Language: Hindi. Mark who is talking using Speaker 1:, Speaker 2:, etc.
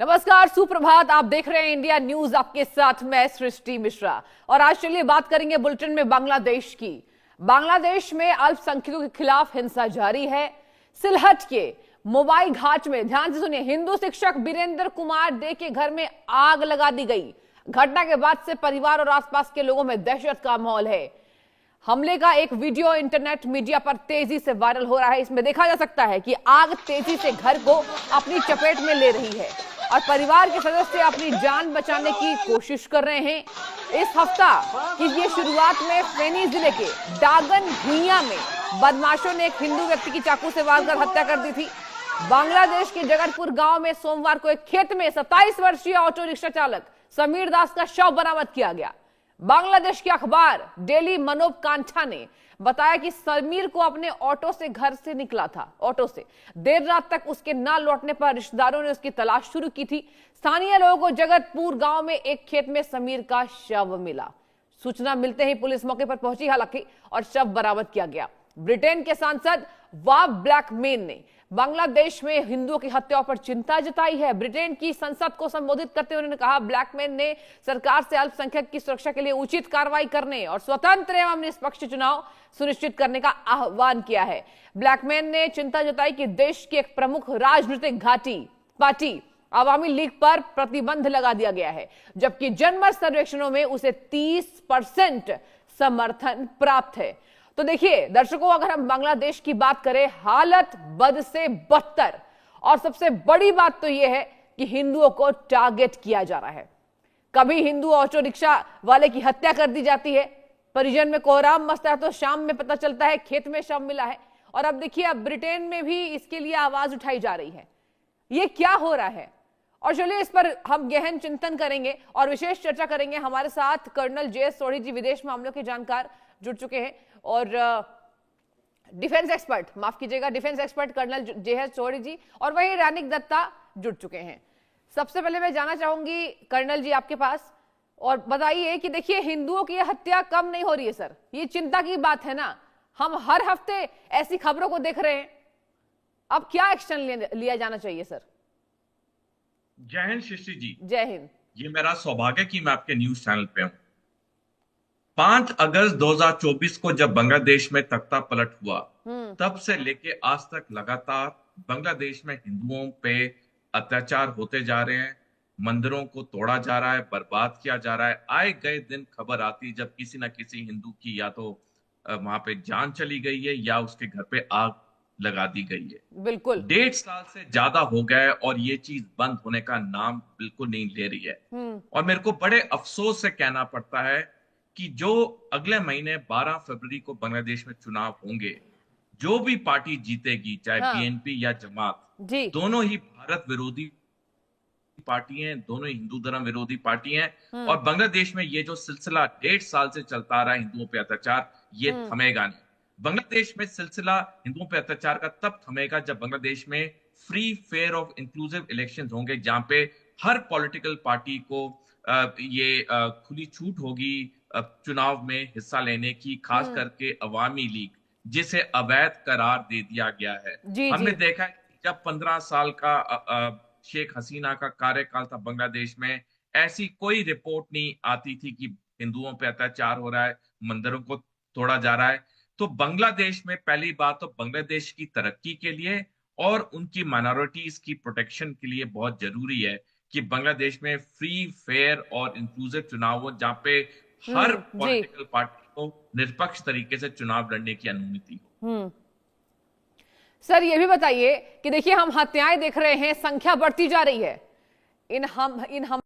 Speaker 1: नमस्कार, सुप्रभात। आप देख रहे हैं इंडिया न्यूज, आपके साथ मैं सृष्टि मिश्रा। और आज चलिए बात करेंगे बुलेटिन में बांग्लादेश की। बांग्लादेश में अल्पसंख्यकों के खिलाफ हिंसा जारी है। सिलहट के मोबाई घाट में, ध्यान से सुनिए, हिंदू शिक्षक वीरेंद्र कुमार डे के घर में आग लगा दी गई। घटना के बाद से परिवार और आसपास के लोगों में दहशत का माहौल है। हमले का एक वीडियो इंटरनेट मीडिया पर तेजी से वायरल हो रहा है। इसमें देखा जा सकता है कि आग तेजी से घर को अपनी चपेट में ले रही है और परिवार के सदस्य अपनी जान बचाने की कोशिश कर रहे हैं। इस हफ्ता की ये शुरुआत में फेनी जिले के डागन भुइयां में बदमाशों ने एक हिंदू व्यक्ति की चाकू से वार कर हत्या कर दी थी। बांग्लादेश के जगतपुर गांव में सोमवार को एक खेत में 27 वर्षीय ऑटो रिक्शा चालक समीर दास का शव बरामद किया गया। बांग्लादेश के अखबार डेली मनोकांठा ने बताया कि समीर को अपने ऑटो से घर से निकला था। ऑटो से देर रात तक उसके ना लौटने पर रिश्तेदारों ने उसकी तलाश शुरू की थी। स्थानीय लोगों को जगतपुर गांव में एक खेत में समीर का शव मिला। सूचना मिलते ही पुलिस मौके पर पहुंची हालांकि और शव बरामद किया गया। ब्रिटेन के सांसद वाब ब्लैकमैन ने बांग्लादेश में हिंदुओं की हत्याओं पर चिंता जताई है। ब्रिटेन की संसद को संबोधित करते हुए उन्होंने कहा, ब्लैकमैन ने सरकार से अल्पसंख्यक की सुरक्षा के लिए उचित कार्रवाई करने और स्वतंत्र एवं निष्पक्ष चुनाव सुनिश्चित करने का आह्वान किया है। ब्लैकमैन ने चिंता जताई कि देश की एक प्रमुख राजनीतिक पार्टी आवामी लीग पर प्रतिबंध लगा दिया गया है, जबकि जनमत सर्वेक्षणों में उसे 30% समर्थन प्राप्त है। तो देखिए दर्शकों, अगर हम बांग्लादेश की बात करें, हालत बद से बदतर, और सबसे बड़ी बात तो यह है कि हिंदुओं को टारगेट किया जा रहा है। कभी हिंदू ऑटो रिक्शा वाले की हत्या कर दी जाती है, परिजन में कोहराम मचता है, तो शाम में पता चलता है खेत में शव मिला है। और अब देखिए, अब ब्रिटेन में भी इसके लिए आवाज उठाई जा रही है। ये क्या हो रहा है? और चलिए इस पर हम गहन चिंतन करेंगे और विशेष चर्चा करेंगे। हमारे साथ कर्नल जे.एस. सोढ़ी जी, विदेश मामलों के जानकार, जुड़ चुके हैं, और डिफेंस एक्सपर्ट, माफ कीजिएगा, defence expert colonel JS. Sodhi ji, और वही रानिक दत्ता जुड़ चुके हैं। सबसे पहले मैं जानना चाहूंगी कर्नल जी आपके पास, और बताइए कि देखिए हिंदुओं की हत्या कम नहीं हो रही है सर, ये चिंता की बात है ना। हम हर हफ्ते ऐसी खबरों को देख रहे हैं। अब क्या एक्शन लिया जाना चाहिए सर?
Speaker 2: जय हिंद सृष्टि जी।
Speaker 1: जय हिंद।
Speaker 2: ये मेरा सौभाग्य कि मैं आपके न्यूज चैनल पे हूं। 5 अगस्त 2024 को जब बांग्लादेश में तख्ता पलट हुआ, तब से लेके आज तक लगातार बांग्लादेश में हिंदुओं पे अत्याचार होते जा रहे हैं। मंदिरों को तोड़ा जा रहा है, बर्बाद किया जा रहा है। आए गए दिन खबर आती जब किसी ना किसी हिंदू की या तो वहां पे जान चली गई है या उसके घर पे आग लगा दी गई है।
Speaker 1: बिल्कुल
Speaker 2: 1.5 साल से ज्यादा हो गए और ये चीज बंद होने का नाम बिल्कुल नहीं ले रही है। और मेरे को बड़े अफसोस से कहना पड़ता है कि जो अगले महीने 12 फरवरी को बांग्लादेश में चुनाव होंगे, जो भी पार्टी जीतेगी, चाहे बीएनपी या जमात, दोनों ही भारत विरोधी पार्टी हैं, दोनों ही हिंदू धर्म विरोधी पार्टी हैं। और बांग्लादेश में ये जो सिलसिला 1.5 साल से चलता आ रहा है हिंदुओं पे अत्याचार, ये थमेगा नहीं। बांग्लादेश में सिलसिला हिंदुओं पे अत्याचार का तब थमेगा जब बांग्लादेश में फ्री, फेयर और इंक्लूसिव इलेक्शन होंगे, जहां पे हर पॉलिटिकल पार्टी को ये खुली छूट होगी चुनाव में हिस्सा लेने की, खास करके अवामी लीग, जिसे अवैध करार दे दिया गया है। हमने देखा जब 15 साल का शेख हसीना का कार्यकाल था बांग्लादेश में, ऐसी कोई रिपोर्ट नहीं आती थी कि हिंदुओं पे अत्याचार हो रहा है, मंदिरों को तोड़ा जा रहा है। तो बांग्लादेश में पहली बात तो बांग्लादेश की तरक्की के लिए और उनकी माइनॉरिटीज की प्रोटेक्शन के लिए बहुत जरूरी है कि बांग्लादेश में फ्री, फेयर और इंक्लूसिव चुनाव हो, जहां पे हर पॉलिटिकल पार्टी को निष्पक्ष तरीके से चुनाव लड़ने की अनुमति हो।
Speaker 1: सर ये भी बताइए कि देखिए हम हत्याएं देख रहे हैं, संख्या बढ़ती जा रही है। इन हम